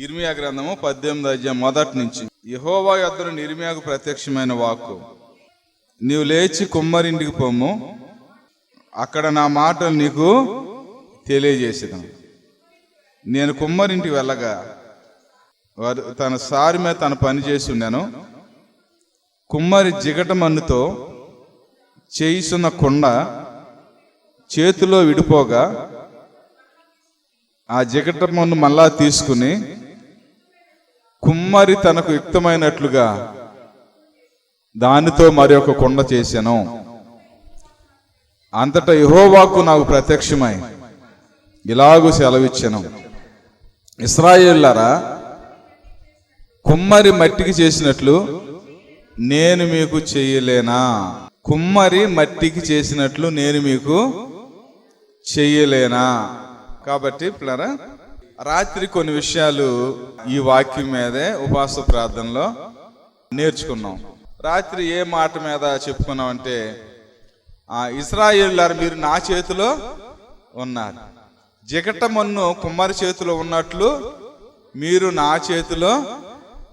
ఇర్మియా గ్రంథము 18వ అధ్యాయం మొదటి నుంచి. యెహోవా యొద్ద నుండి ఇర్మియాకు ప్రత్యక్షమైన వాక్కు, నీవు లేచి కుమ్మరింటికి పొమ్ము, అక్కడ నా మాటలు నీకు తెలియజేసేదాను. నేను కుమ్మరింటికి వెళ్ళగా వారు తన సారి మీద తన పని చేసి ఉన్నాను. కుమ్మరి జిగట మన్నుతో చేయిస్తున్న కొండ చేతిలో విడిపోగా ఆ జిగట మన్ను మళ్ళా తీసుకుని కుమ్మరి తనకు యుక్తమైనట్లుగా దానితో మరి ఒక కొండ చేశాను. అంతటా యెహోవాకు నాకు ప్రత్యక్షమై ఇలాగూ సెలవిచ్చాను, ఇశ్రాయేలులారా, కుమ్మరి మట్టికి చేసినట్లు నేను మీకు చెయ్యలేనా? కుమ్మరి మట్టికి చేసినట్లు నేను మీకు చెయ్యలేనా? కాబట్టి పిల్లరా, రాత్రి కొన్ని విషయాలు ఈ వాక్యం మీదే ఉపవాస ప్రార్థనలో నేర్చుకున్నాం. రాత్రి ఏ మాట మీద చెప్పుకున్నాం అంటే, ఇశ్రాయేలులారా, మీరు నా చేతిలో ఉన్నారు. జిగట మన్ను కుమ్మరి చేతిలో ఉన్నట్లు మీరు నా చేతిలో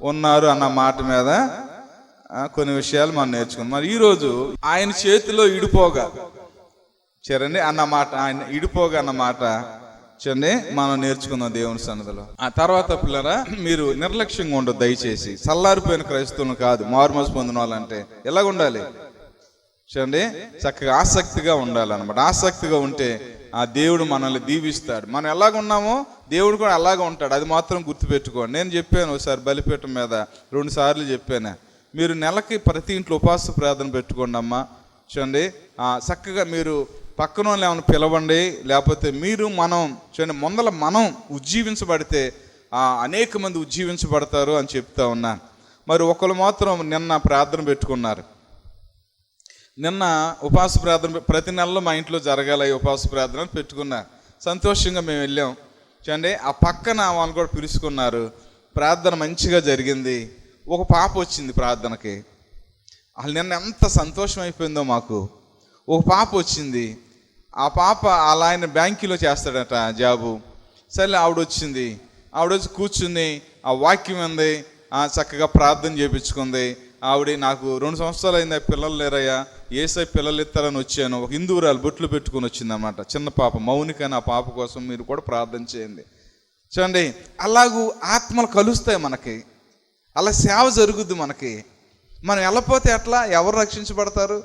ఉన్నారు అన్న మాట మీద కొన్ని విషయాలు మనం నేర్చుకున్నాం. మరి ఈరోజు ఆయన చేతిలో ఇడిపోగా చూడండి అన్న మాట, ఆయన ఇడిపోగా అన్న మాట చూడండి మనం నేర్చుకున్నాం దేవుని సన్నిధిలో. ఆ తర్వాత పిల్లరా, మీరు నిర్లక్ష్యంగా ఉండదు దయచేసి. చల్లారిపోయిన క్రైస్తవులు కాదు, మారుమనసు పొందిన వాళ్ళంటే ఎలాగ ఉండాలి చూడండి, చక్కగా ఆసక్తిగా ఉండాలన్నమాట. ఆసక్తిగా ఉంటే ఆ దేవుడు మనల్ని దీవిస్తాడు. మనం ఎలాగ ఉన్నామో దేవుడు కూడా అలాగే ఉంటాడు. అది మాత్రం గుర్తుపెట్టుకోండి. నేను చెప్పాను ఒకసారి బలిపీఠం మీద 2 సార్లు చెప్పాను, మీరు నెలకి ప్రతి ఇంట్లో ఉపవాస ప్రార్థన పెట్టుకోండి అమ్మా. చూడండి చక్కగా మీరు పక్కన వాళ్ళు ఏమైనా పిలవండి, లేకపోతే మీరు మనం చూడండి ముందల మనం ఉజ్జీవించబడితే అనేక మంది ఉజ్జీవించబడతారు అని చెప్తా ఉన్నాను. మరి ఒకరు మాత్రం నిన్న ప్రార్థన పెట్టుకున్నారు. నిన్న ఉపవాస ప్రార్థన ప్రతి నెలలో మా ఇంట్లో జరగాలి ఉపవాస ప్రార్థన పెట్టుకున్నారు. సంతోషంగా మేము వెళ్ళాం. చూడండి ఆ పక్కన వాళ్ళు కూడా పిలుచుకున్నారు. ప్రార్థన మంచిగా జరిగింది. ఒక పాప వచ్చింది ప్రార్థనకి. అసలు నిన్న ఎంత సంతోషం అయిపోయిందో మాకు. ఒక పాప వచ్చింది. ఆ పాప అలా ఆయన బ్యాంకులో చేస్తాడట జాబు. సరే ఆవిడ వచ్చింది. ఆవిడ వచ్చి కూర్చుంది, ఆ వాక్యం ఉంది, చక్కగా ప్రార్థన చేయించుకుంది. ఆవిడ నాకు 2 సంవత్సరాలు అయింది, పిల్లలు లేరయ్యా, ఏసై పిల్లలు ఇస్తారని వచ్చాను. ఒక హిందూరాలు బొట్లు పెట్టుకుని వచ్చింది అన్నమాట, చిన్న పాప మౌనిక అని. ఆ పాప కోసం మీరు కూడా ప్రార్థన చేయండి. చూడండి అలాగూ ఆత్మలు కలుస్తాయి మనకి, అలా సేవ జరుగుద్ది మనకి. మనం వెళ్ళపోతే ఎట్లా? ఎవరు రక్షించబడతారు?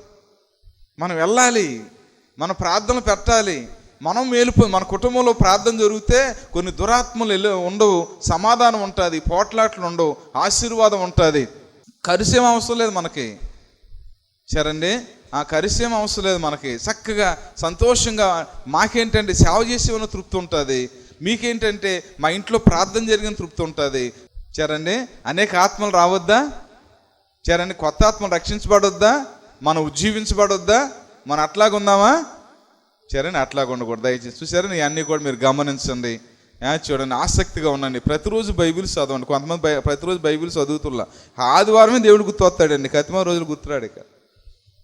మనం వెళ్ళాలి, మన ప్రార్థనలు పెట్టాలి. మనం మేలుపోయి మన కుటుంబంలో ప్రార్థన జరిగితే కొన్ని దురాత్మలు ఉండవు, సమాధానం ఉంటుంది, పోట్లాట్లు ఉండవు, ఆశీర్వాదం ఉంటుంది. కరిసేం అవసరం లేదు మనకి. సరండి ఆ కరిసేం అవసరం లేదు మనకి. చక్కగా సంతోషంగా మాకేంటంటే సేవ చేసే ఉన్న తృప్తి ఉంటుంది, మీకేంటంటే మా ఇంట్లో ప్రార్థన జరిగిన తృప్తి ఉంటుంది. సరండి అనేక ఆత్మలు రావద్దా? సరండి కొత్త ఆత్మలు రక్షించబడొద్దా? మనం ఉజ్జీవించబడొద్దా? మనం అట్లాగ ఉందామా? సరేనా అట్లాగ ఉండకూడదు దయచేసి. చూసారా, అన్నీ కూడా మీరు గమనించండి. చూడండి ఆసక్తిగా ఉండండి. ప్రతిరోజు బైబిల్స్ చదవండి. కొంతమంది ప్రతిరోజు బైబిల్స్ చదువుతున్నా ఆదివారమే దేవుడు గుర్తొస్తాడండి, కతిమ రోజులు గుర్తురాడు ఇక.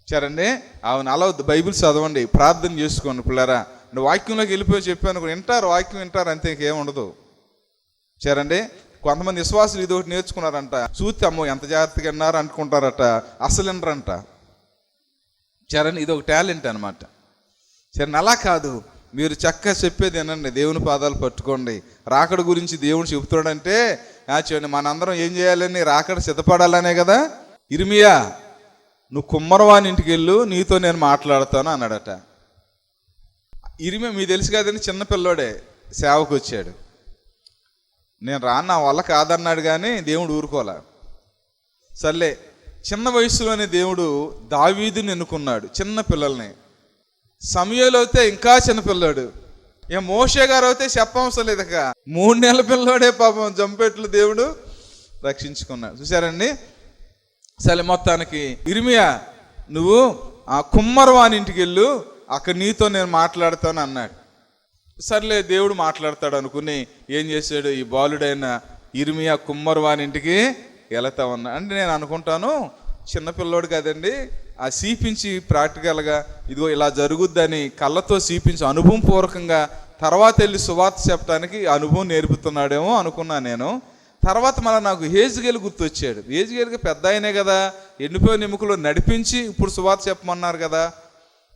సరండి అవును, అలా బైబిల్స్ చదవండి, ప్రార్థన చేసుకోండి పిల్లరా. వాక్యంలోకి వెళ్ళిపోయి చెప్పాను, వింటారు, వాక్యం వింటారు, అంతే, ఇంకేం ఉండదు. సరండి కొంతమంది విశ్వాసులు ఇది ఒకటి నేర్చుకున్నారంట, చూస్తే అమ్మో ఎంత జాగ్రత్తగా విన్నారు అనుకుంటారట, అసలు వినరంట. సరే ఇది ఒక టాలెంట్ అనమాట. సరే అలా కాదు, మీరు చక్కగా చెప్పేది వినండి, దేవుని పాదాలు పట్టుకోండి. రాకడ గురించి దేవుడు చెబుతాడంటే చూడండి మనందరం ఏం చేయాలని, రాకడ సిద్ధపడాలనే కదా. ఇర్మియా, నువ్వు కుమ్మరవాని ఇంటికి వెళ్ళు, నీతో నేను మాట్లాడతాను అన్నాడట. ఇర్మియా మీకు తెలుసు కదండి, చిన్నపిల్లోడే సేవకు వచ్చాడు. నేను రాను, నా వల్ల కాదన్నాడు, కానీ దేవుడు ఊరుకోలే. సర్లే చిన్న వయసులోనే దేవుడు దావీదుని ఎన్నుకున్నాడు, చిన్న పిల్లల్ని. సమూయేలు అయితే ఇంకా చిన్నపిల్లాడు. మోషే గారు అయితే చెప్పవసరం లేదు, 3 నెలల పిల్లోడే పాపం జంపెట్లు దేవుడు రక్షించుకున్నాడు. చూసారండి. సరే మొత్తానికి ఇర్మియా, నువ్వు ఆ కుమ్మరవాని ఇంటికి వెళ్ళు, అక్కడ నీతో నేను మాట్లాడతాను అన్నాడు. సర్లే దేవుడు మాట్లాడతాడు అనుకుని ఏం చేశాడు, ఈ బాలుడైన ఇర్మియా కుమ్మరవాని ఇంటికి వెళతా ఉన్నా. అంటే నేను అనుకుంటాను, చిన్నపిల్లోడు కదండి, ఆ సీపించి ప్రాక్టికల్గా ఇదిగో ఇలా జరుగుద్దని కళ్ళతో సీపించి అనుభవపూర్వకంగా తర్వాత వెళ్ళి సువార్త చెప్పడానికి అనుభవం నేర్పుతున్నాడేమో అనుకున్నాను నేను. తర్వాత మళ్ళీ నాకు హేజ్కేలు గుర్తొచ్చాడు. హేజ్కేలుకి పెద్ద ఆయనే కదా, ఎండిపోయిన ఎముకలు నడిపించి ఇప్పుడు సువార్త చెప్పమన్నారు కదా.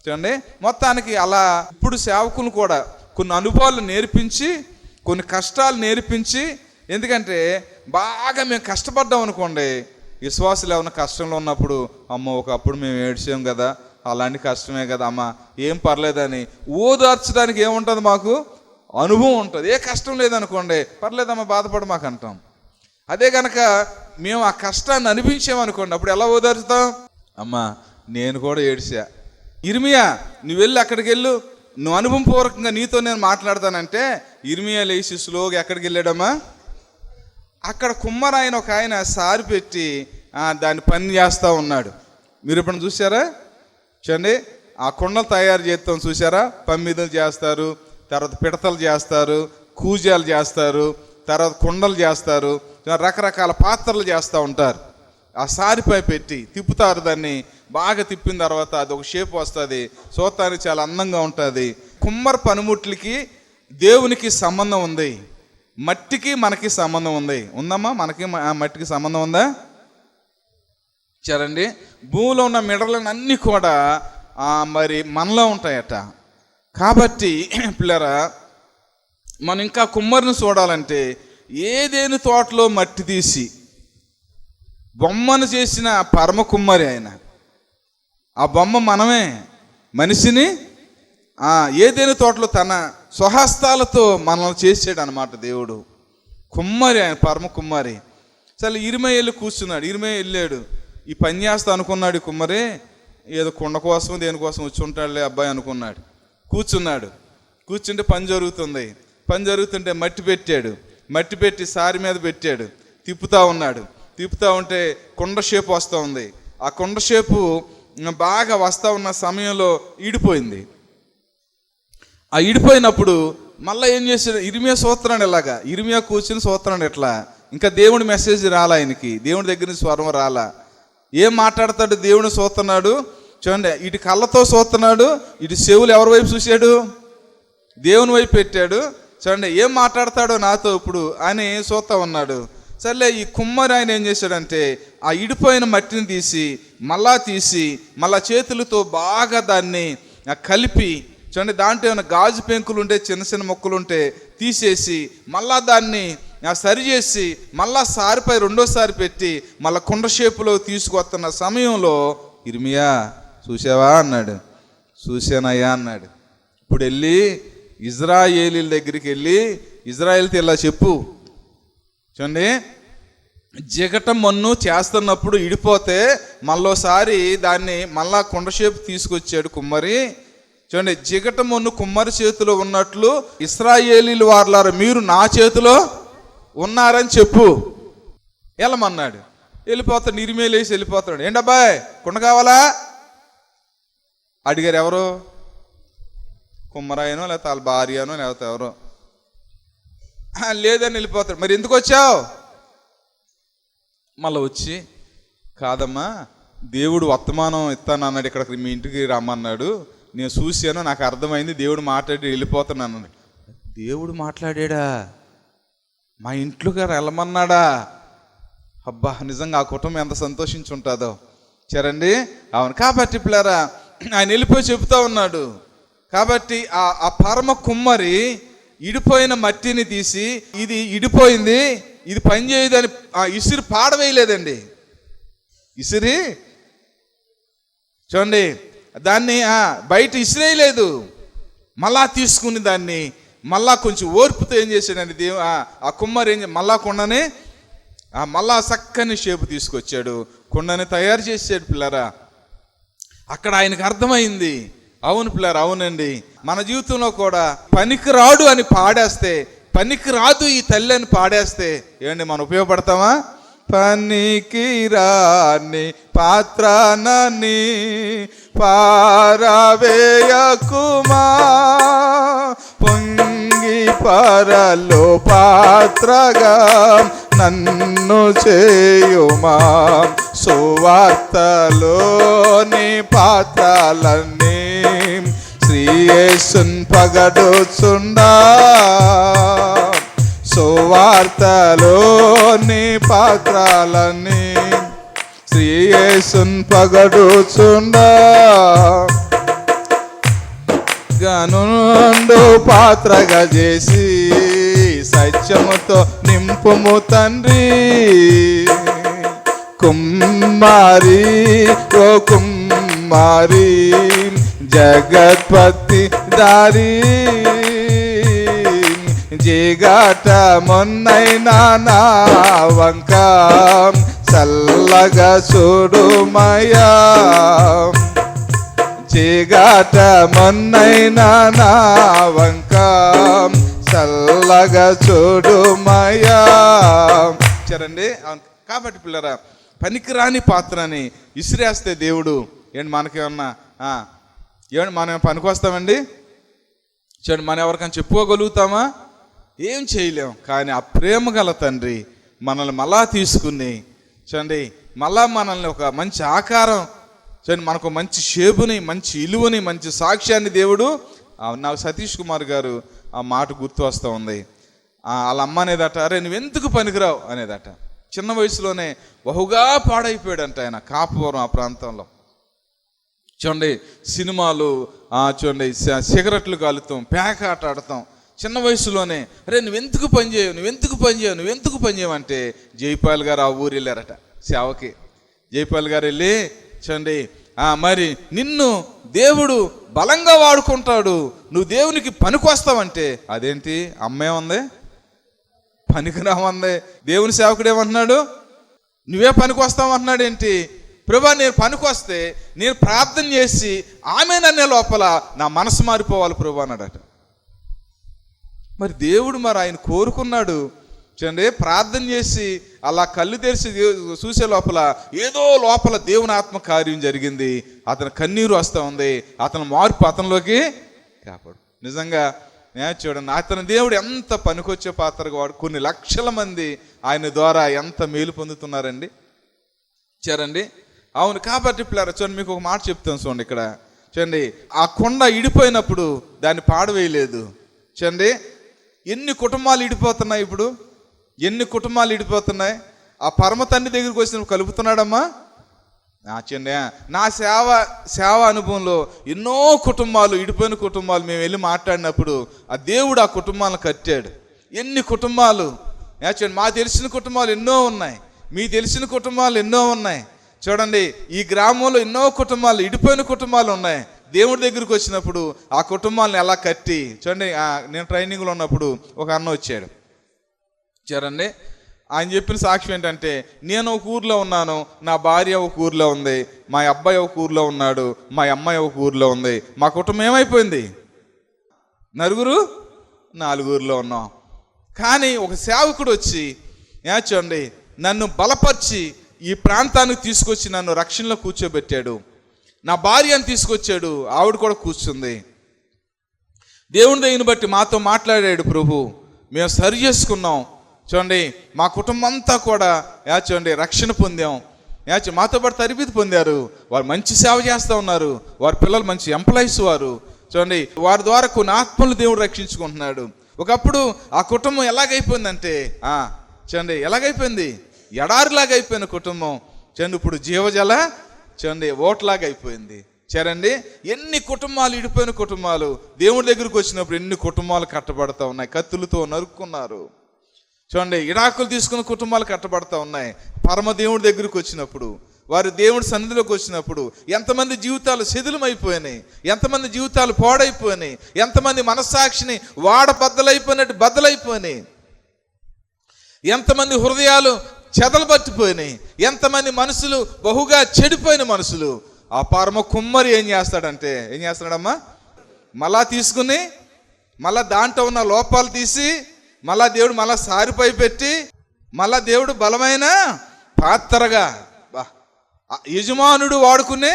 చూడండి, మొత్తానికి అలా ఇప్పుడు సేవకులు కూడా కొన్ని అనుభవాలు నేర్పించి, కొన్ని కష్టాలు నేర్పించి, ఎందుకంటే బాగా మేము కష్టపడ్డాం అనుకోండి, విశ్వాసులు ఏమైనా కష్టంలో ఉన్నప్పుడు, అమ్మ ఒకప్పుడు మేము ఏడ్చాం కదా, అలాంటి కష్టమే కదా అమ్మ, ఏం పర్లేదని ఓదార్చడానికి ఏముంటుంది, మాకు అనుభవం ఉంటుంది. ఏ కష్టం లేదనుకోండి, పర్లేదమ్మా బాధపడ మాకు అంటాం. అదే కనుక మేము ఆ కష్టాన్ని అనిపించామనుకోండి, అప్పుడు ఎలా ఓదార్చుతాం? అమ్మ నేను కూడా ఏడ్చా, ఇర్మియా నువ్వు వెళ్ళి అక్కడికి వెళ్ళు, నువ్వు అనుభవపూర్వకంగా నీతో నేను మాట్లాడతానంటే ఇర్మియా లేచి స్లోగా ఎక్కడికి వెళ్ళాడమ్మా, అక్కడ కుమ్మరాయన ఒక ఆయన సారి పెట్టి దాన్ని పని చేస్తూ ఉన్నాడు. మీరు ఎప్పుడు చూసారా? చూడండి, ఆ కుండలు తయారు చేస్తాం చూసారా? పమ్మిదలు చేస్తారు, తర్వాత పిడతలు చేస్తారు, కూజాలు చేస్తారు, తర్వాత కుండలు చేస్తారు, రకరకాల పాత్రలు చేస్తూ ఉంటారు. ఆ సారిపై పెట్టి తిప్పుతారు, దాన్ని బాగా తిప్పిన తర్వాత అది ఒక షేప్ వస్తుంది, చూడటానికి చాలా అందంగా ఉంటుంది. కుమ్మరి పనిముట్లకి దేవునికి సంబంధం ఉంది, మట్టికి మనకి సంబంధం ఉంది. ఉందమ్మా? మనకి మట్టికి సంబంధం ఉందా? చూడండి, భూమిలో ఉన్న మిడలను అన్నీ కూడా మరి మనలో ఉంటాయట. కాబట్టి పిల్లరా, మనం ఇంకా కుమ్మరిని చూడాలంటే ఏదేని తోటలో మట్టి తీసి బొమ్మను చేసిన పరమ కుమ్మరి ఆయన. ఆ బొమ్మ మనమే, మనిషిని ఏదేని తోటలో తన స్వహస్తాలతో మనల్ని చేసాడు అనమాట దేవుడు. కుమ్మరి ఆయన, పరమ కుమ్మరి. సరే ఇరిమయ వెళ్ళి కూర్చున్నాడు. ఇరిమయ వెళ్ళాడు, ఈ పని చేస్తా అనుకున్నాడు. కుమ్మరి ఏదో కుండ కోసం దేనికోసం వచ్చి ఉంటాడులే అబ్బాయి అనుకున్నాడు. కూర్చున్నాడు. కూర్చుంటే పని జరుగుతుంది. పని జరుగుతుంటే మట్టి పెట్టాడు. మట్టి పెట్టి సారి మీద పెట్టాడు. తిప్పుతూ ఉన్నాడు. తిప్పుతూ ఉంటే కుండ షేపు వస్తూ ఉంది. ఆ కుండ షేపు బాగా వస్తూ ఉన్న సమయంలో ఈడిపోయింది. ఆ ఈడిపోయినప్పుడు మళ్ళీ ఏం చేశాడు? ఇర్మియా సూత్రాన్ని ఎలాగా, ఇర్మియా కూర్చుని సూత్రాన్ని ఎట్లా, ఇంకా దేవుడి మెసేజ్ రాలా ఆయనకి, దేవుడి దగ్గర నుంచి స్వరం రాలా. ఏం మాట్లాడతాడు? దేవుని సూతున్నాడు. చూడండి, ఇటు కళ్ళతో సూతున్నాడు, ఇటు చెవులు ఎవరి వైపు చూశాడు? దేవుని వైపు పెట్టాడు. చూడండి, ఏం మాట్లాడతాడో నాతో ఇప్పుడు అని చూస్తా ఉన్నాడు. సర్లే, ఈ కుమ్మరి ఆయన ఏం చేశాడంటే ఆ ఇడిపోయిన మట్టిని తీసి మళ్ళా చేతులతో బాగా దాన్ని కలిపి, చూడండి, దాంట్లో ఏమైనా గాజు పెంకులు ఉంటే, చిన్న చిన్న మొక్కలు ఉంటే తీసేసి మళ్ళా దాన్ని సరి చేసి మళ్ళా సారిపై రెండోసారి పెట్టి మళ్ళా కుండ షేపులో తీసుకొస్తున్న సమయంలో ఇర్మియా చూసావా అన్నాడు. చూశానయ్యా అన్నాడు. ఇప్పుడు వెళ్ళి ఇజ్రాయేలీల దగ్గరికి వెళ్ళి ఇజ్రాయేల్తో ఇలా చెప్పు. చూడండి, జిగట మన్ను చేస్తున్నప్పుడు ఇడిపోతే మళ్ళోసారి దాన్ని మళ్ళా కుండషేపు తీసుకొచ్చాడు కుమ్మరి. చూడండి, జిగట మన్ను కుమ్మరి చేతిలో ఉన్నట్లు ఇశ్రాయేలీలు వారలారా మీరు నా చేతిలో ఉన్నారని చెప్పు. వెళ్ళమన్నాడు. వెళ్ళిపోతాడు. ఇర్మియా లేచి వెళ్ళిపోతాడు. ఏంటబ్బాయ్ కుండ కావాలా అడిగారు. ఎవరు? కుమ్మరాయనో లేకపోతే వాళ్ళ భార్యనో లేకపోతే ఎవరో. లేదని వెళ్ళిపోతాడు. మరి ఎందుకు వచ్చావు? మళ్ళీ వచ్చి, కాదమ్మా దేవుడు వర్తమానం ఇస్తాను అన్నాడు, ఇక్కడికి మీ ఇంటికి రమ్మన్నాడు, నేను చూశాను, నాకు అర్థమైంది, దేవుడు మాట్లాడి వెళ్ళిపోతున్నాను. దేవుడు మాట్లాడా? మా ఇంట్లోకి వెళ్ళమన్నాడా? అబ్బా, నిజంగా ఆ కుటుంబం ఎంత సంతోషించి ఉంటుందో. సరండి, అవును. కాబట్టి పిల్లరా, ఆయన వెళ్ళిపోయి చెబుతా ఉన్నాడు. కాబట్టి ఆ పరమ కుమ్మరి ఇడిపోయిన మట్టిని తీసి, ఇది ఇడిపోయింది, ఇది పని చేయదని ఇసిరి పాడవేయలేదండి. ఇసిరి చూడండి, దాన్ని బయట ఇసిరేయలేదు. మళ్ళా తీసుకుని దాన్ని మళ్ళా కొంచెం ఓర్పుతో ఏం చేశాడండి ఆ కుమ్మరి మళ్ళా కుండని మళ్ళా చక్కని షేపు తీసుకొచ్చాడు. కుండని తయారు చేసాడు. పిల్లరా, అక్కడ ఆయనకు అర్థమైంది, అవును పిల్లరా, అవునండి, మన జీవితంలో కూడా పనికిరాడు అని పాడేస్తే, పనికిరాదు ఈ తల్లి అని పాడేస్తే ఏమండి మనం ఉపయోగపడతామా? పనికిరాని పాత్రనని పారవేయకుమా, పొంగి పరలో పాత్రగా నన్ను చేయుమా, సువార్తలోని పాత్రలన్నీ శ్రీ యేసున్ పగడుచుండా సువార్తలోని పాత్రలన్నీ శ్రీ యేసున్ పగడుచుండా గనుండు పాత్రగా చేసి సత్యముతో నింపుము తండ్రి. కుమ్మారి ఓ కుమ్మారి జగత్పతి దారి జిగాట మొన్నైనా నా వంక చల్లగా చూడుమయ్యా. జిగాట మొన్నైనా నా వంక చల్లగా చూడుమయ్యా. చూడండి, కాబట్టి పిల్లరా, పనికిరాని పాత్రని ఇసిరేస్తే దేవుడు ఏంటి మనకేమన్నా ఏమండి మనం పనికొస్తామండి? చూడండి, మనం ఎవరికైనా చెప్పుకోగలుగుతామా? ఏం చేయలేం. కానీ ఆ ప్రేమ గల తండ్రి మనల్ని మళ్ళా తీసుకుని చూడండి, మళ్ళా మనల్ని ఒక మంచి ఆకారం చూడండి, మనకు మంచి షేపుని, మంచి ఇలువని, మంచి సాక్ష్యాన్ని దేవుడు. నాకు సతీష్ కుమార్ గారు ఆ మాట గుర్తు వస్తూ ఉంది. వాళ్ళ అమ్మ అనేదట, అరే నువ్వెందుకు పనికిరావు అనేదట. చిన్న వయసులోనే బహుగా పాడైపోయాడంట ఆయన, కాపువరం ఆ ప్రాంతంలో. చూడండి, సినిమాలు చూడండి, సిగరెట్లు కాలుతాం, పేకాట ఆడతాం. చిన్న వయసులోనే అరే నువ్వెందుకు పని చేయవు, నువ్వెందుకు పని చేయవు, నువ్వెందుకు పని చేయవంటే జైపాల్ గారు ఆ ఊరు వెళ్ళారట సేవకి. జైపాల్ గారు వెళ్ళి చూడండి, మరి నిన్ను దేవుడు బలంగా వాడుకుంటాడు, నువ్వు దేవునికి పనికొస్తావంటే అదేంటి అమ్మేముంది, పనికిరామంది. దేవుని సేవకుడు ఏమంటున్నాడు, నువ్వే పనికొస్తావు అంటున్నాడు. ఏంటి ప్రభా, నేను పనికొస్తే నేను ప్రార్థన చేసి ఆమె నన్నే లోపల నా మనసు మారిపోవాలి ప్రభా అన్నాడట. మరి దేవుడు మరి ఆయన కోరుకున్నాడు చూడండి, ప్రార్థన చేసి అలా కళ్ళు తెరిచి చూసే లోపల ఏదో లోపల దేవుని ఆత్మ కార్యం జరిగింది. అతని కన్నీరు వస్తూ ఉంది, అతని మార్పు అతనిలోకి కాపాడు. నిజంగా చూడండి, అతని దేవుడు ఎంత పనికొచ్చే పాత్రగా వాడు. కొన్ని లక్షల మంది ఆయన ద్వారా ఎంత మేలు పొందుతున్నారండి. చూడండి, అవును. కాబట్టి పిల్లరా చూడండి, మీకు ఒక మాట చెప్తాను చూడండి. ఇక్కడ చూడండి, ఆ కొండ ఇడిపోయినప్పుడు దాన్ని పాడవేయలేదు. చూడండి, ఎన్ని కుటుంబాలు ఇడిపోతున్నాయి ఇప్పుడు, ఎన్ని కుటుంబాలు ఇడిపోతున్నాయి. ఆ పరమ తండ్రి దగ్గరికి వచ్చి నువ్వు కలుపుతున్నాడమ్మా. చూడండి, నా సేవ అనుభవంలో ఎన్నో కుటుంబాలు, ఇడిపోయిన కుటుంబాలు మేము వెళ్ళి మాట్లాడినప్పుడు ఆ దేవుడు ఆ కుటుంబాలను కట్టాడు. ఎన్ని కుటుంబాలు చూడండి, మా తెలిసిన కుటుంబాలు ఎన్నో ఉన్నాయి, మీ తెలిసిన కుటుంబాలు ఎన్నో ఉన్నాయి. చూడండి, ఈ గ్రామంలో ఎన్నో కుటుంబాలు, ఇడిపోయిన కుటుంబాలు ఉన్నాయి. దేవుడి దగ్గరికి వచ్చినప్పుడు ఆ కుటుంబాలను ఎలా కట్టి చూడండి. నేను ట్రైనింగ్లో ఉన్నప్పుడు ఒక అన్న వచ్చాడు. చూడండి, ఆయన చెప్పిన సాక్ష్యం ఏంటంటే, నేను ఒక ఊర్లో ఉన్నాను, నా భార్య ఒక ఊర్లో ఉంది, మా అబ్బాయి ఒక ఊర్లో ఉన్నాడు, మా అమ్మాయి ఒక ఊర్లో ఉంది, మా కుటుంబం ఏమైపోయింది, 4 ఊర్లో ఉన్నాం. కానీ ఒక సేవకుడు వచ్చి చూడండి నన్ను బలపరిచి ఈ ప్రాంతానికి తీసుకొచ్చి నన్ను రక్షణలో కూర్చోబెట్టాడు. నా భార్యను తీసుకొచ్చాడు, ఆవిడ కూడా కూర్చుంది. దేవుని దయని బట్టి మాతో మాట్లాడాడు ప్రభు. మేము సరి చేసుకున్నాం. చూడండి, మా కుటుంబం అంతా కూడా చూడండి రక్షణ పొందాం. మాతో పాటు తరబితి పొందారు. వారు మంచి సేవ చేస్తూ ఉన్నారు. వారి పిల్లలు మంచి ఎంప్లాయీస్. వారు చూడండి, వారి ద్వారా కొన్ని ఆత్మలు దేవుడు రక్షించుకుంటున్నాడు. ఒకప్పుడు ఆ కుటుంబం ఎలాగైపోయిందంటే చూడండి, ఎలాగైపోయింది, ఎడారిలాగా అయిపోయిన కుటుంబం చూడండి ఇప్పుడు జీవజల చూడండి ఓట్లాగా అయిపోయింది. చూడండి, ఎన్ని కుటుంబాలు, ఇడిపోయిన కుటుంబాలు దేవుడి దగ్గరికి వచ్చినప్పుడు ఎన్ని కుటుంబాలు కట్టబడతా ఉన్నాయి. కత్తులతో నరుక్కున్నారు. చూడండి, ఇడాకులు తీసుకున్న కుటుంబాలు కట్టబడతా ఉన్నాయి. పరమ దేవుడి దగ్గరికి వచ్చినప్పుడు, వారు దేవుడి సన్నిధిలోకి వచ్చినప్పుడు ఎంతమంది జీవితాలు శిథిలమైపోయినాయి, ఎంతమంది జీవితాలు పాడైపోయినాయి, ఎంతమంది మనస్సాక్షిని బద్దలైపోయినాయి, ఎంతమంది హృదయాలు చెదలు పట్టిపోయినాయి, ఎంతమంది మనసులు బహుగా చెడిపోయిన మనసులు. ఆ పరమ కుమ్మరి ఏం చేస్తాడమ్మా, మళ్ళా తీసుకుని మళ్ళా దాంట్లో ఉన్న లోపాలు తీసి మళ్ళా దేవుడు మళ్ళా సారిపై పెట్టి మళ్ళా దేవుడు బలమైన పాత్రగా యజమానుడు వాడుకునే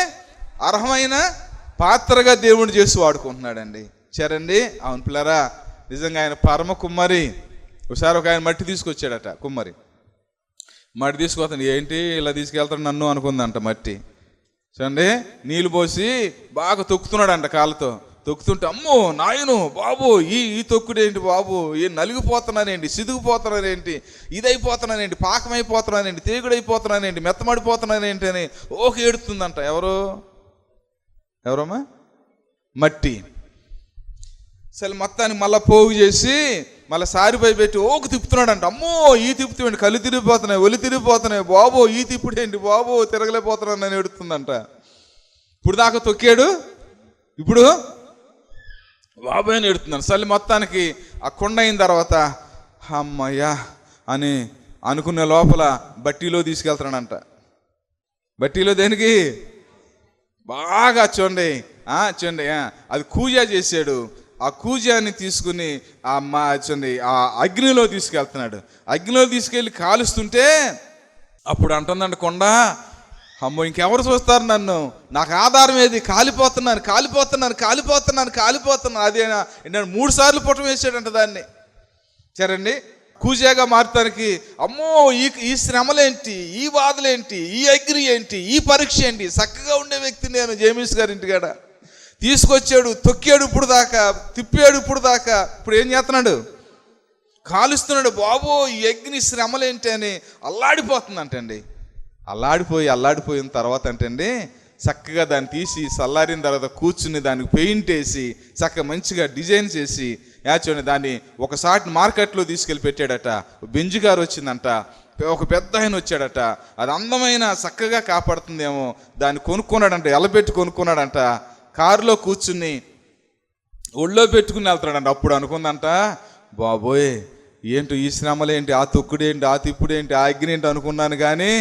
అర్హమైన పాత్రగా దేవుడు చేసి వాడుకుంటున్నాడండి. సరేండి, అవును పిల్లరా, నిజంగా ఆయన పరమ కుమ్మరి. ఒకసారి ఒక ఆయన మట్టి తీసుకొచ్చాడట. కుమ్మరి మట్టి తీసుకొస్తాను, ఏంటి ఇలా తీసుకెళ్తాడు నన్ను అనుకుందంట. మట్టి చూడండి, నీళ్ళు పోసి బాగా తొక్కుతున్నాడంట కాళ్ళతో. తొక్కుతుంటే అమ్మో నాయను బాబు ఈ తొక్కుడేంటి బాబు, ఏ నలిగిపోతున్నానేంటి, సిదుగుపోతున్నానేంటి, ఇదైపోతున్నానేంటి, పాకమైపోతున్నానేంటి, తేగుడైపోతున్నానేంటి, మెత్తమడిపోతున్నానేంటి అని ఓకే ఏడుతుందంట. ఎవరమ్మా? మట్టి. అసలు మొత్తానికి మళ్ళీ పోగు చేసి మళ్ళీ సారిపై పెట్టి ఓకు తిప్పుతున్నాడంట. అమ్మో ఈ తిప్పుతామండి, కళ్ళు తిరిగిపోతున్నాయి, ఒలి తిరిగిపోతున్నాయి బాబో, ఈ తిప్పుడేంటి బాబో, తిరగలేకపోతున్నాను అని ఎడుతుందంట. ఇప్పుడు దాకా తొక్కాడు, ఇప్పుడు బాబోయ్ అని ఎడుతున్నాను. అసలు మొత్తానికి ఆ కొండ అయిన తర్వాత అమ్మయ్యా అని అనుకునే లోపల బట్టీలో తీసుకెళ్తున్నాడంట. బట్టీలో దేనికి? బాగా చూడండి అది కూజ చేశాడు. ఆ కూజాన్ని తీసుకుని ఆ అగ్నిలో తీసుకెళ్తున్నాడు. అగ్నిలో తీసుకెళ్ళి కాలుస్తుంటే అప్పుడు అంటుందండి కొండ, అమ్మో ఇంకెవరు చూస్తారు నన్ను, నాకు ఆధారం ఏది, కాలిపోతున్నాను. అదే నేను 3 సార్లు పుట్టం వేసాడంట దాన్ని. సరేండి, కూజాగా మారటానికి అమ్మో ఈ శ్రమలేంటి, ఈ బాధలేంటి, ఈ అగ్ని ఏంటి, ఈ పరీక్ష ఏంటి. చక్కగా ఉండే వ్యక్తి నేను జేమ్స్ గారి ఇంటికాడ తీసుకొచ్చాడు, తొక్కాడు, ఇప్పుడు దాకా తిప్పాడు, ఇప్పుడు ఏం చేస్తున్నాడు? కాలుస్తున్నాడు. బాబో ఈ అగ్ని శ్రమలేంటి అని అల్లాడిపోతుందంటండి. అల్లాడిపోయిన తర్వాత అంటండి చక్కగా దాన్ని తీసి చల్లారిన తర్వాత కూర్చుని దానికి పెయింట్ వేసి చక్కగా మంచిగా డిజైన్ చేసి చూడండి దాన్ని ఒకసారి మార్కెట్లో తీసుకెళ్ళి పెట్టాడట. బెంజు గారు వచ్చిందంట, ఒక పెద్ద ఆయన వచ్చాడట. అది అందమైన చక్కగా కాపాడుతుందేమో దాన్ని కొనుక్కున్నాడంట, ఎలబెట్టి కొనుక్కున్నాడంట. కారులో కూర్చుని ఒళ్ళో పెట్టుకుని వెళ్తాడంట. అప్పుడు అనుకుందంట, బాబోయ్ ఏంటి ఈ శ్రమలేంటి, ఆ తొక్కుడేంటి, ఆ తిప్పుడేంటి, ఆ అగ్ని ఏంటి అనుకున్నాను కానీ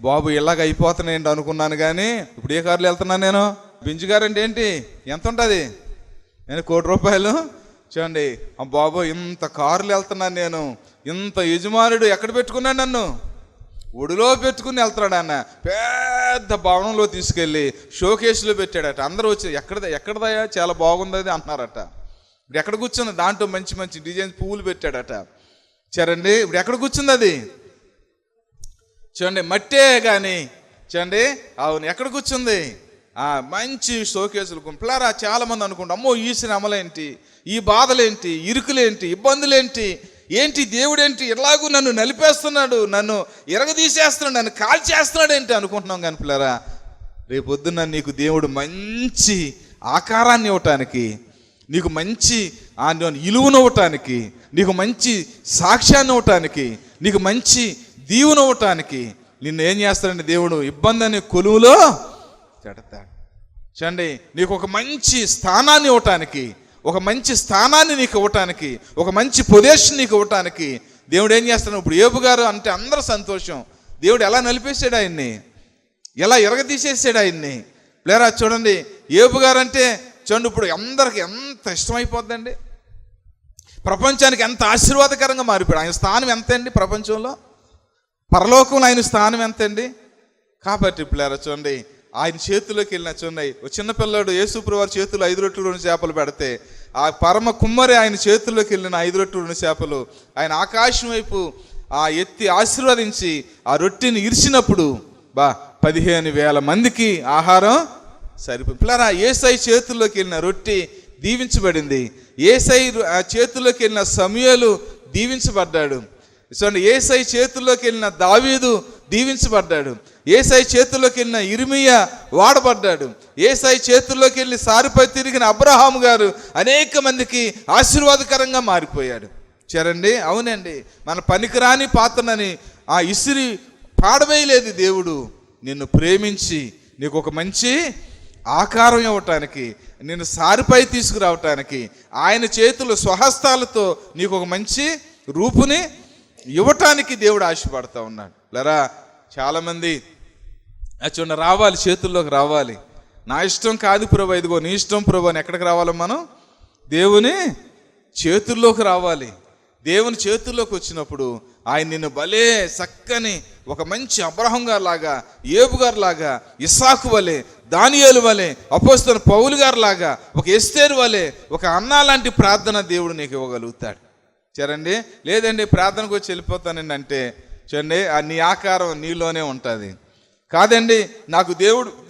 బాబు ఇలాగ అయిపోతున్నాయండి అనుకున్నాను కానీ ఇప్పుడు ఏ కారులో వెళ్తున్నాను నేను? బెంజు గారు అంటే ఏంటి, ఎంత ఉంటుంది? నేను 1 కోటి రూపాయలు. చూడండి బాబు ఇంత కారులు వెళ్తున్నాను నేను, ఇంత యజమానుడు ఎక్కడ పెట్టుకున్నాడు నన్ను? ఒడిలో పెట్టుకుని వెళ్తున్నాడు అన్న. పెద్ద భవనంలో తీసుకెళ్ళి షోకేస్లో పెట్టాడట. అందరూ వచ్చి ఎక్కడదయ్యా చాలా బాగుంది అది అన్నారట. ఇప్పుడు ఎక్కడ కూర్చుంది? దాంట్లో మంచి డిజైన్ పువ్వులు పెట్టాడట. సరేండి, ఇప్పుడు ఎక్కడ కూర్చుంది అది? చూడండి మట్టే కానీ చూడండి, అవును ఎక్కడ కూర్చుంది? మంచి షోకేసులు. గుంపులారా చాలా మంది అనుకుంటా అమ్మో ఈ శ్రమలేంటి, ఈ బాధలేంటి, ఇరుకులేంటి, ఇబ్బందులేంటి, ఏంటి దేవుడేంటి ఎలాగూ నన్ను నలిపేస్తున్నాడు, నన్ను ఇరగదీసేస్తున్నాడు, నన్ను కాల్చేస్తున్నాడు ఏంటి అనుకుంటున్నాం. కానీ పిల్లరా రేపొద్దున నీకు దేవుడు మంచి ఆకారాన్ని ఇవ్వటానికి, నీకు మంచి ఇలువను ఇవ్వటానికి, నీకు మంచి సాక్ష్యాన్ని ఇవ్వటానికి, నీకు మంచి దీవును ఇవ్వటానికి నిన్ను ఏం చేస్తాడంటే దేవుడు ఇబ్బంది అనే కొలువులో చెడతాడు. చూడండి నీకు ఒక మంచి స్థానాన్ని ఇవ్వటానికి, ఒక మంచి స్థానాన్ని నీకు ఇవ్వటానికి, ఒక మంచి పొజిషన్ నీకు ఇవ్వటానికి దేవుడు ఏం చేస్తాడు? ఇప్పుడు ఏబు గారు అంటే అందరూ సంతోషం. దేవుడు ఎలా నలిపేసాడు ఆయన్ని, ఎలా ఎరగదీసేసాడు ఆయన్ని. లేరా చూడండి ఏబు గారు అంటే చూడండి ఇప్పుడు అందరికి ఎంత ఇష్టమైపోద్దండి, ప్రపంచానికి ఎంత ఆశీర్వాదకరంగా మారిపోయాడు. ఆయన స్థానం ఎంత అండి ప్రపంచంలో, పరలోకంలో ఆయన స్థానం ఎంత అండి. కాబట్టి పిల్లరా చూడండి ఆయన చేతిలోకి వెళ్ళిన చూడండి చిన్నపిల్లాడు యేసుప్రభు వారి చేతుల్లో 5 రొట్టెలు 2 చేపలు పెడితే ఆ పరమ కుమ్మరి ఆయన చేతుల్లోకి వెళ్ళిన 5 రొట్టెలు 2 చేపలు ఆయన ఆకాశం వైపు ఎత్తి ఆశీర్వదించి ఆ రొట్టెని ఇరిచినప్పుడు 15,000 మందికి ఆహారం సరిపోయి. పిల్లరా యేసై చేతుల్లోకి వెళ్ళిన రొట్టె దీవించబడింది. యేసై చేతుల్లోకి వెళ్ళిన సమూయేలు దీవించబడ్డాడు. చూడండి యేసై చేతుల్లోకి వెళ్ళిన దావీదు దీవించబడ్డాడు. యేసై చేతుల్లోకి వెళ్ళిన ఇర్మియా వాడబడ్డాడు. యేసై చేతుల్లోకి వెళ్ళి సారిపై తిరిగిన అబ్రహాము గారు అనేక మందికి ఆశీర్వాదకరంగా మారిపోయాడు. చూడండి అవునండి, మన పనికిరాని పాత్రనని ఇసిరి పాడవేయలేదు. దేవుడు నిన్ను ప్రేమించి నీకు ఒక మంచి ఆకారం ఇవ్వటానికి, నిన్ను సారిపై తీసుకురావటానికి ఆయన చేతులు స్వహస్తాలతో నీకు ఒక మంచి రూపుని ఇవ్వటానికి దేవుడు ఆశపడతా ఉన్నాడు. లేరా చాలామంది చూడండి రావాలి, చేతుల్లోకి రావాలి. నా ఇష్టం కాదు ప్రభు, ఇదిగో నీ ఇష్టం ప్రభు అని ఎక్కడికి రావాలి? మనం దేవుని చేతుల్లోకి రావాలి. దేవుని చేతుల్లోకి వచ్చినప్పుడు ఆయన నిన్ను భలే చక్కని ఒక మంచి అబ్రహం గారు లాగా, ఏబు గారు లాగా, ఇస్సాకు వలె, దానియేలు వలె, అపోస్తలుడైన పౌలు గారు లాగా, ఒక ఎస్తేరు వలె, ఒక అన్నా లాంటి ప్రార్థన దేవుడు నీకు ఇవ్వగలుగుతాడు. చూడండి లేదండి ప్రార్థనకు వచ్చి వెళ్ళిపోతానండి అంటే చూడండి నీ ఆకారం నీలోనే ఉంటుంది. కాదండి, నాకు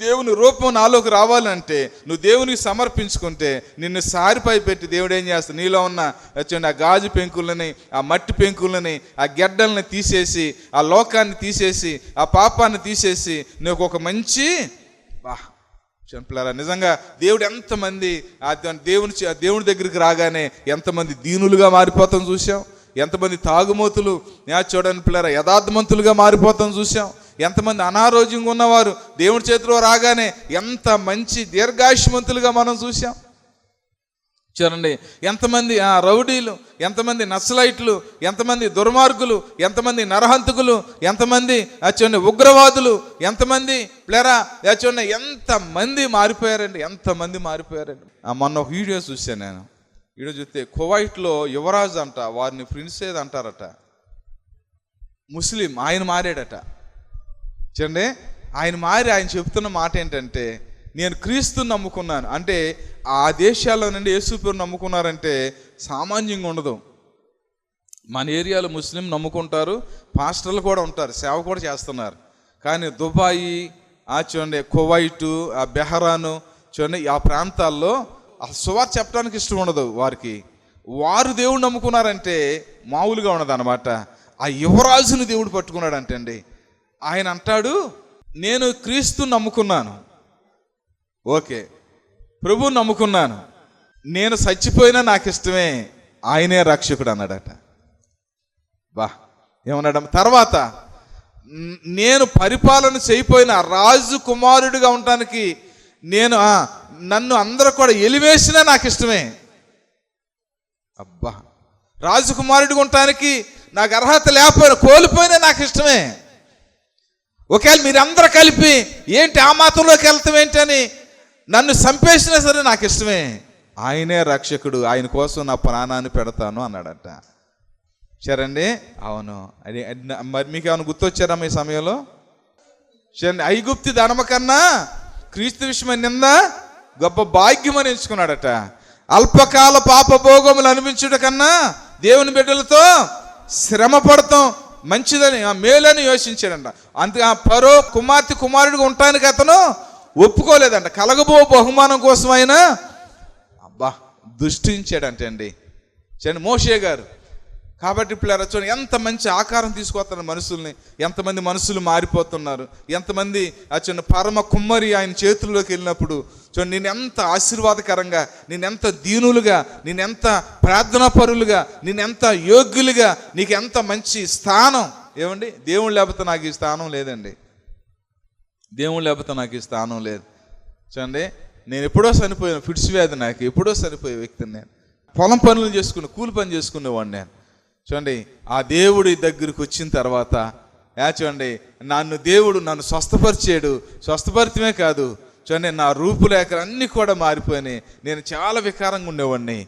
దేవుని రూపం నాలోకి రావాలంటే నువ్వు దేవునికి సమర్పించుకుంటే నిన్ను సారిపై పెట్టి దేవుడు ఏం చేస్తాడు, నీలో ఉన్న ఆ గాజు పెంకులని, ఆ మట్టి పెంకులని, ఆ గెడ్డల్ని తీసేసి, ఆ లోకాన్ని తీసేసి, ఆ పాపాన్ని తీసేసి నువ్వు ఒక మంచి నిజంగా దేవుడు ఎంతమంది దేవుని దగ్గరికి రాగానే ఎంతమంది దీనులుగా మారిపోతాం చూసాం, ఎంతమంది తాగుమోతులు చూడండి పిల్లరా యథార్థమంతులుగా మారిపోతాం చూసాం, ఎంతమంది అనారోగ్యంగా ఉన్నవారు దేవుని చేతిలో రాగానే ఎంత మంచి దీర్ఘాయుష్మంతులుగా మనం చూసాం. చూడండి ఎంతమంది రౌడీలు, ఎంతమంది నక్సలైట్లు, ఎంతమంది దుర్మార్గులు, ఎంతమంది నరహంతకులు, ఎంతమంది చూడండి ఉగ్రవాదులు, ఎంతమంది ప్లేరా చూడండి ఎంతమంది మారిపోయారండి, ఎంతమంది మారిపోయారండి. మొన్న ఒక వీడియో చూశాను నేను. వీడియో చూస్తే కువైట్లో యువరాజు అంట, వారిని ప్రిన్స్ ఏది అంటారట, ముస్లిం, ఆయన మారాడట. చూడండి ఆయన చెప్తున్న మాట ఏంటంటే, నేను క్రీస్తుని నమ్ముకున్నాను అంటే ఆ దేశాల్లో నుండి యేసుప్రభుని నమ్ముకున్నారంటే సామాన్యంగా ఉండదు. మన ఏరియాలో ముస్లిం నమ్ముకుంటారు, పాస్టర్లు కూడా ఉంటారు, సేవ కూడా చేస్తున్నారు. కానీ దుబాయి చూడండి, కువైటు, ఆ బెహరాను చూడండి, ఆ ప్రాంతాల్లో ఆ సువార్త చెప్పడానికి ఇష్టం ఉండదు వారికి. వారు దేవుడు నమ్ముకున్నారంటే మామూలుగా ఉండదు అనమాట. ఆ యువరాజుని దేవుడు పట్టుకున్నాడంటే అండి, ఆయన అంటాడు, నేను క్రీస్తుని నమ్ముకున్నాను, ఓకే, ప్రభువు నమ్ముకున్నాను, నేను చచ్చిపోయినా నాకు ఇష్టమే, ఆయనే రక్షకుడు అన్నాడట. ఏమన్నాడు తర్వాత, నేను పరిపాలన చేయపోయిన రాజు కుమారుడిగా ఉండటానికి నన్ను అందరూ కూడా ఎలివేసినా నాకు ఇష్టమే. రాజకుమారుడిగా ఉండటానికి నాకు అర్హత లేకపోయినా కోల్పోయినా నాకు ఇష్టమే. ఒకవేళ మీరందరూ కలిపి ఏంటి ఆ మాతంలోకి వెళ్తాం ఏంటని నన్ను చంపేసినా సరే నాకు ఇష్టమే, ఆయనే రక్షకుడు, ఆయన కోసం నా ప్రాణాన్ని పెడతాను అన్నాడట. సరేండి, అవును. అది మరి మీకు ఏమైనా గుర్తొచ్చారా మీ సమయంలో? సరే, ఐగుప్తి ధనమ కన్నా క్రీస్తు విషయమైన నింద గొప్ప భాగ్యం అని ఎంచుకున్నాడట. అల్పకాల పాపభోగములు అనిపించుట కన్నా దేవుని బిడ్డలతో శ్రమ పడతాం మంచిదని, మేలని యోచించాడంట. అంతే పరో కుమారుడిగా ఉండటానికి అతను ఒప్పుకోలేదంట. కలగబో బహుమానం కోసమైనా దుష్టించాడంటే అండి. చూడండి మోషే గారు. కాబట్టి పిల్లలు చూడండి ఎంత మంచి ఆకారం తీసుకొస్తున్నారు మనుషుల్ని, ఎంతమంది మనుషులు మారిపోతున్నారు, ఎంతమంది చూడండి పరమ కుమ్మరి ఆయన చేతుల్లోకి వెళ్ళినప్పుడు చూడండి నేను ఎంత ఆశీర్వాదకరంగా, నేనెంత దీనులుగా, నేనెంత ప్రార్థనా పరులుగా, నేనెంత యోగ్యులుగా, నీకు ఎంత మంచి స్థానం. ఏమండి, దేవుడు లేకపోతే నాకు ఈ స్థానం లేదండి, దేవుడు లేకపోతే నాకు ఈ స్థానం లేదు. చూడండి నేను ఎప్పుడో చనిపోయాను, ఫిట్స్ వ్యాధి నాకు, ఎప్పుడో చనిపోయే వ్యక్తిని నేను. పొలం పనులు చేసుకునే, కూలి పని చేసుకునేవాడిని నేను. చూడండి ఆ దేవుడి దగ్గరికి వచ్చిన తర్వాత చూడండి దేవుడు నన్ను స్వస్థపరిచాడు. స్వస్థపరితమే కాదు చూడండి, నా రూపురేఖలు అన్నీ కూడా మారిపోయినాయి. నేను చాలా వికారంగా ఉండేవాడిని.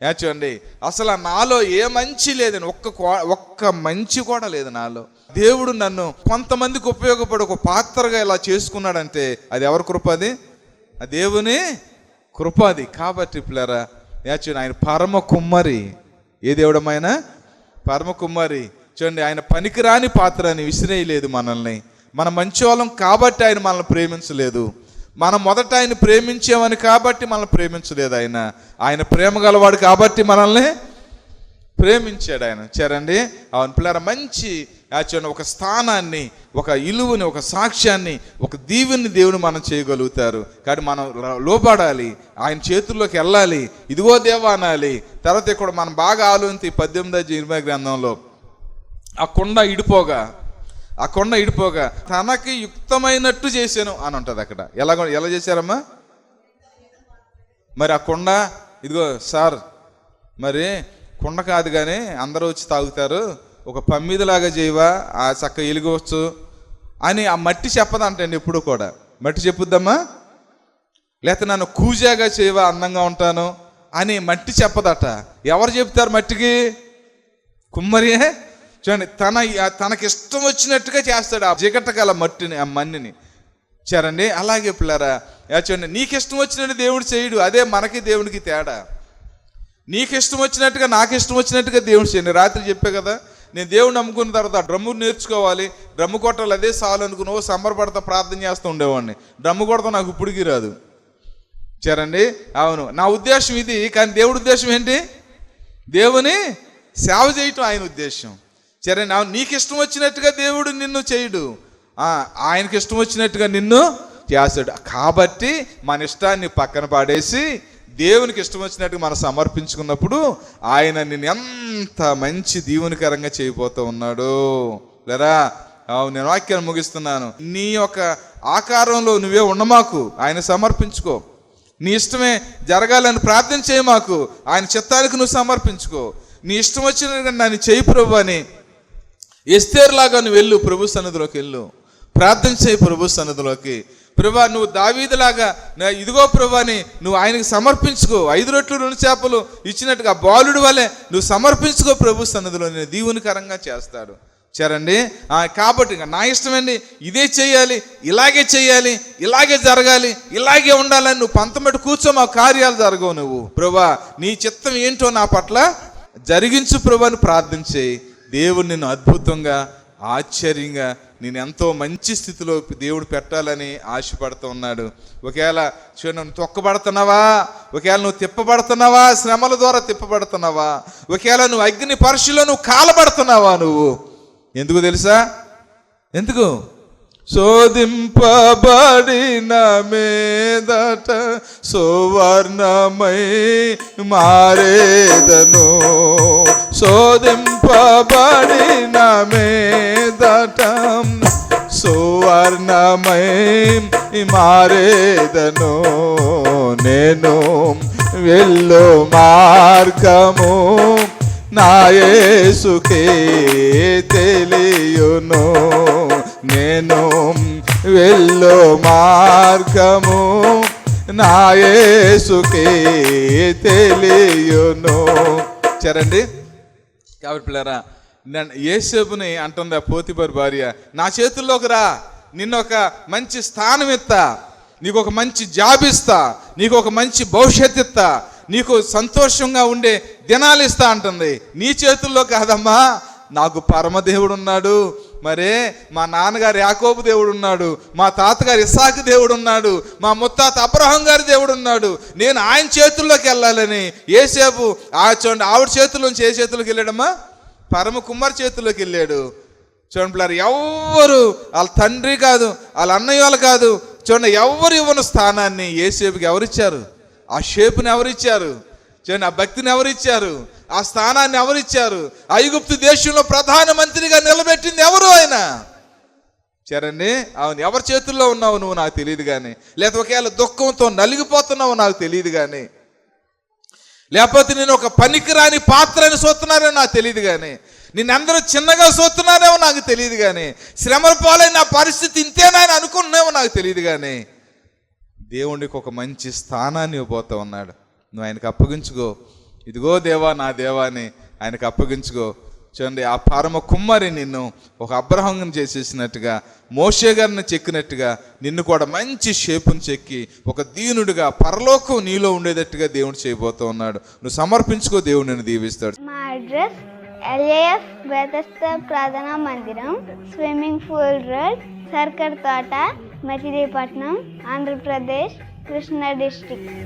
చూడండి అసలు నాలో ఏ మంచి లేదని, ఒక్క మంచి కూడా లేదు నాలో. దేవుడు నన్ను కొంతమందికి ఉపయోగపడి ఒక పాత్రగా ఇలా చేసుకున్నాడంటే అది ఎవరి కృప? అది ఆ దేవుని కృప అది. కాబట్టి పిల్లరా చూడండి ఆయన పరమ కుమ్మరి. ఏ దేవుడమైనా పరమ కుమ్మరి. చూడండి ఆయన పనికిరాని పాత్ర అని విసిరేయలేదు మనల్ని. మన మంచి వాళ్ళం కాబట్టి ఆయన మనల్ని ప్రేమించలేదు. మనం మొదట ఆయన ప్రేమించామని కాబట్టి మనల్ని ప్రేమించలేదు. ఆయన ప్రేమ గలవాడు కాబట్టి మనల్ని ప్రేమించాడు ఆయన. చేరండి అవును పిల్లరా, మంచి చూడండి ఒక స్థానాన్ని, ఒక ఇలువని, ఒక సాక్ష్యాన్ని, ఒక దీవెని దేవుని మనం చేయగలుగుతారు. కానీ మనం లోబడాలి, ఆయన చేతుల్లోకి వెళ్ళాలి, ఇదిగో దేవా అనాలి. తర్వాత ఇక్కడ మనం బాగా ఆలోచించి 18:20 గ్రంథంలో ఆ కొండ ఇడిపోగా తనకి యుక్తమైనట్టు చేశాను అని ఉంటుంది అక్కడ. ఎలా చేశారమ్మా? మరి ఆ కొండ ఇదిగో సార్, మరి కొండ కాదు కానీ అందరూ వచ్చి తాగుతారు, ఒక పమ్మిదిలాగా చేయవా, ఆ చక్క ఎలుగవచ్చు అని ఆ మట్టి చెప్పదంటండి. ఎప్పుడు కూడా మట్టి చెప్పుద్దమ్మా. లేకపోతే నన్ను కూజాగా చేయవా, అందంగా ఉంటాను అని మట్టి చెప్పదట. ఎవరు చెప్తారు మట్టికి? కుమ్మరియే. చూడండి తనకి ఇష్టం వచ్చినట్టుగా చేస్తాడు ఆ జిగటగల మట్టిని, ఆ మన్నిని. సరండి అలాగే పిల్లరా చూడండి నీకు ఇష్టం వచ్చినట్టు దేవుడు చేయడు. అదే మనకి దేవుడికి తేడా. నీకు ఇష్టం వచ్చినట్టుగా, నాకు ఇష్టం వచ్చినట్టుగా దేవుడు చేయండి. రాత్రి చెప్పే కదా, నేను దేవుడిని నమ్ముకున్న తర్వాత డ్రమ్ము నేర్చుకోవాలి, డ్రమ్ము కొట్టాలి, అదే చాలు అనుకుని సంబరపడతా ప్రార్థన చేస్తూ ఉండేవాడిని. డ్రమ్ము కొడతా నాకు ఇప్పటికీ రాదు. సరేండి, అవును, నా ఉద్దేశం ఇది. కానీ దేవుడి ఉద్దేశం ఏంటి? దేవుని సేవ చేయటం ఆయన ఉద్దేశం. సరే, నీకు ఇష్టం వచ్చినట్టుగా దేవుడు నిన్ను చేయడు, ఆయనకి ఇష్టం వచ్చినట్టుగా నిన్ను చేస్తాడు. కాబట్టి మన ఇష్టాన్ని పక్కన పాడేసి దేవునికి ఇష్టం వచ్చినట్టుగా మనం సమర్పించుకున్నప్పుడు ఆయన నిన్ను ఎంత మంచి దీవెనకరంగా చేయబోతూ ఉన్నాడు. లేరా, నేను వాక్యాన్ని ముగిస్తున్నాను. నీ యొక్క ఆకారంలో నువ్వే ఉండమాకు, ఆయన సమర్పించుకో. నీ ఇష్టమే జరగాలని ప్రార్థన చేయమాకు, ఆయన చిత్తానికి నువ్వు సమర్పించుకో. నీ ఇష్టం వచ్చిన నన్ను చేయి ప్రభు అని ఎస్తేరులాగా నువ్వు వెళ్ళు, ప్రభు సన్నిధిలోకి వెళ్ళు, ప్రార్థన చేయి ప్రభు సన్నిధిలోకి. ప్రభా, నువ్వు దావీదులాగా ఇదిగో ప్రభా అని నువ్వు ఆయనకి సమర్పించుకో. 5 రొట్టెలు 2 చేపలు ఇచ్చినట్టుగా బాలుడి వలె నువ్వు సమర్పించుకో ప్రభు సన్నిధిలో, నేను దీవెనకరంగా చేస్తాడు. సరేండి, కాబట్టి నా ఇష్టమండి, ఇదే చేయాలి, ఇలాగే చేయాలి, ఇలాగే జరగాలి, ఇలాగే ఉండాలని నువ్వు పంతమెట్టు కూర్చో, మా కార్యాలు జరగవు. నువ్వు ప్రభా నీ చిత్తం ఏంటో నా పట్ల జరిగించు ప్రభు అని ప్రార్థన చేయి. దేవుడు నిన్ను అద్భుతంగా ఆశ్చర్యంగా నేను ఎంతో మంచి స్థితిలో దేవుడు పెట్టాలని ఆశపడుతూ ఉన్నాడు. ఒకవేళ నువ్వు తొక్కబడుతున్నావా, ఒకవేళ నువ్వు తిప్పబడుతున్నావా, శ్రమల ద్వారా తిప్పబడుతున్నావా, ఒకవేళ నువ్వు అగ్ని పరీక్షలో నువ్వు కాలబడుతున్నావా, నువ్వు ఎందుకు తెలుసా? ఎందుకు? శోధింపబడిన మీదట సువర్ణమై మారేదను, శోధింపబడిన మీదట సువర్ణమై మారేదను, నేను వెళ్ళు మార్గము నా యేసుకే తెలియును, నేను వెళ్ళు మార్గము నా యేసుకే తెలియును. సరేండి, కాబట్టి పిల్లరా, నేను యేసేపుని అంటుంది పోతిఫర్ భార్య, నా చేతుల్లోకి రా, నిన్నొక మంచి స్థానం ఇస్తా, నీకు ఒక మంచి జాబ్ ఇస్తా, నీకు ఒక మంచి భవిష్యత్తు ఇస్తా, నీకు సంతోషంగా ఉండే దినాలు ఇస్తా అంటుంది. నీ చేతుల్లో కాదమ్మా, నాకు పరమదేవుడు ఉన్నాడు, మరే మా నాన్నగారు యాకోబు దేవుడు ఉన్నాడు, మా తాతగారు ఇస్సాకు దేవుడు ఉన్నాడు, మా ముత్తాత అబ్రహాం గారి దేవుడు ఉన్నాడు, నేను ఆయన చేతుల్లోకి వెళ్ళాలని యేసేపు చూడండి, ఆవిడ చేతుల్లోంచి ఏ చేతుల్లోకి వెళ్ళాడమ్మా? పరమ కుమార్ చేతుల్లోకి వెళ్ళాడు. చూడండి పిల్లలు, ఎవ్వరు వాళ్ళ తండ్రి కాదు, వాళ్ళ అన్నయ్య వాళ్ళు కాదు, చూడండి ఎవరు ఇవ్వని స్థానాన్ని యేసేపుకి ఎవరిచ్చారు? ఆ షేపుని ఎవరిచ్చారు? చూడండి, ఆ భక్తిని ఎవరిచ్చారు? ఆ స్థానాన్ని ఎవరిచ్చారు? ఐగుప్తు దేశంలో ప్రధానమంత్రిగా నిలబెట్టింది ఎవరు? ఆయన. చూడండి, అవును, ఎవరి చేతుల్లో ఉన్నావు నువ్వు నాకు తెలియదు కానీ, లేకపోతే ఒకవేళ దుఃఖంతో నలిగిపోతున్నావు నాకు తెలియదు కానీ, లేకపోతే నేను ఒక పనికిరాని పాత్రని చూస్తున్నారో నాకు తెలియదు కానీ, నిన్నందరూ చిన్నగా చూస్తున్నారేమో నాకు తెలియదు కానీ, శ్రమల పాలైన నా పరిస్థితి ఇంతేనాయని అనుకున్నామో నాకు తెలియదు కానీ, దేవుడికి ఒక మంచి స్థానాన్ని ఇవ్వబోతూ ఉన్నాడు. నువ్వు ఆయనకు అప్పగించుకో. ఇదిగో దేవా నా దేవా అని ఆయనకు అప్పగించుకో. చూడండి, ఆ పరమ కుమ్మరి నిన్ను ఒక అబ్రహాంని చేసేసినట్టుగా, మోషే గారిని చెక్కినట్టుగా నిన్ను కూడా మంచి షేపుని చెక్కి ఒక దీనుడిగా పరలోకం నీలో ఉండేటట్టుగా దేవుడు చేయబోతూ ఉన్నాడు. నువ్వు సమర్పించుకో, దేవుడు నిన్ను దీవిస్తాడు. మా అడ్రస్ LAF బెతెస్దా ప్రార్థనా మందిరం, స్విమ్మింగ్ పూల్ రోడ్, సర్కర్ తోట, మచిలీపట్నం, ఆంధ్రప్రదేశ్, కృష్ణా డిస్ట్రిక్ట్.